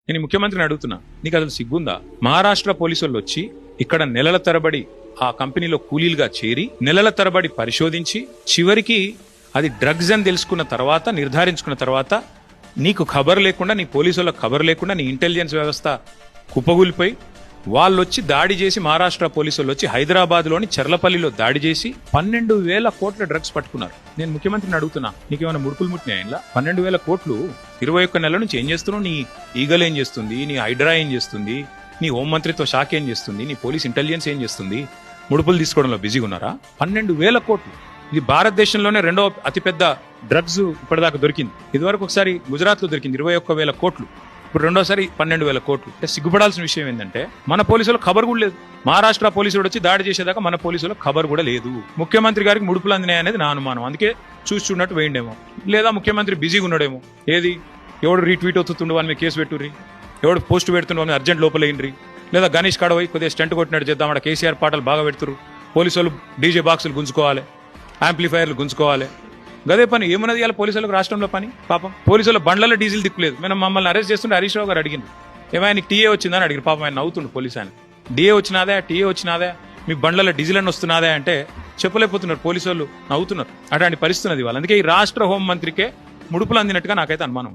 నేను ముఖ్యమంత్రిని అడుగుతున్నా, నీకు అసలు సిగ్గుందా? మహారాష్ట్ర పోలీసు వాళ్ళు వచ్చి ఇక్కడ నెలల తరబడి ఆ కంపెనీలో కూలీలుగా చేరి నెలల తరబడి పరిశోధించి చివరికి అది డ్రగ్స్ అని తెలుసుకున్న తర్వాత, నిర్ధారించుకున్న తర్వాత నీకు ఖబర్ లేకుండా, నీ పోలీసు వాళ్ళకి ఖబర్ లేకుండా నీ ఇంటెలిజెన్స్ వ్యవస్థ కుప్పగూలిపోయి వాళ్ళు వచ్చి దాడి చేసి, మహారాష్ట్ర పోలీసు వాళ్ళు వచ్చి హైదరాబాద్లోని చెర్లపల్లిలో దాడి చేసి 12,000 కోట్ల డ్రగ్స్ పట్టుకున్నారు. నేను ముఖ్యమంత్రిని అడుగుతున్నా, నీకేమైనా ముడుపులు ముట్టినాయి? ఇలా 12,000 కోట్లు 21 నెలల నుంచి ఏం చేస్తున్నావు? నీ ఈగల్ ఏం చేస్తుంది? నీ హైడ్రా ఏం చేస్తుంది? నీ హోంమంత్రిత్వ శాఖ ఏం చేస్తుంది? నీ పోలీస్ ఇంటెలిజెన్స్ ఏం చేస్తుంది? ముడుపులు తీసుకోవడంలో బిజీగా ఉన్నారా? 12,000 కోట్లు. ఇది భారతదేశంలోనే రెండవ అతిపెద్ద డ్రగ్స్ ఇప్పటిదాకా దొరికింది. ఇదివరకు ఒకసారి గుజరాత్ లో దొరికింది 21,000 కోట్లు, ఇప్పుడు రెండోసారి 12,000 కోట్లు. సిగ్గుపడాల్సిన విషయం ఏంటంటే మన పోలీసులకు ఖబర్ కూడా లేదు. మహారాష్ట్ర పోలీసులు వచ్చి దాడి చేసేదాకా మన పోలీసులకు ఖబర్ కూడా లేదు. ముఖ్యమంత్రి గారికి ముడుపులు అందినాయి అనేది నా అనుమానం. అందుకే చూసి చూడనట్టు వేయండేమో, లేదా ముఖ్యమంత్రి బిజీగా ఉన్నాడేమో. ఏది ఎవడు రీట్వీట్ అవుతుండు వాళ్ళ మీద కేసు పెట్టుర్రి, ఎవడు పోస్ట్ పెడుతుండు వాళ్ళని అర్జెంట్ లోపలేయండి, లేదా గణేష్ కాడపోయి కొద్దిగా స్టంట్ కొట్టినట్టు చేద్దాం, అక్కడ కేసీఆర్ పాటలు బాగా పెడుతురు, పోలీసు వాళ్ళు డీజే బాక్సులు గుంజుకోవాలి, యాంప్లిఫైర్లు గుంజుకోవాలి. గదే పని ఏమున్నది ఇవాళ పోలీసులకు రాష్ట్రంలో పని? పాపం పోలీసుల బండ్లలో డీజిల్ దిక్కులేదు. మేము మమ్మల్ని అరెస్ట్ చేస్తుంటే హరీష్ రావు గారు అడిగింది, ఏమైనా టీఏ వచ్చిందని అడిగారు. పాపం ఆయన నవ్వుతుండు పోలీసు ఆయన. డిఏ వచ్చినాదా, టీఏ వచ్చినాదా, మీ బండ్లలో డీజిల్ అని వస్తున్నాదా అంటే చెప్పలేకపోతున్నారు. పోలీసు వాళ్ళు నవ్వుతున్నారు. అట్లాంటి పరిస్థితి అది వాళ్ళు. అందుకే ఈ రాష్ట్ర హోంమంత్రికే ముడుపులు అందినట్టుగా నాకైతే అనుమానం.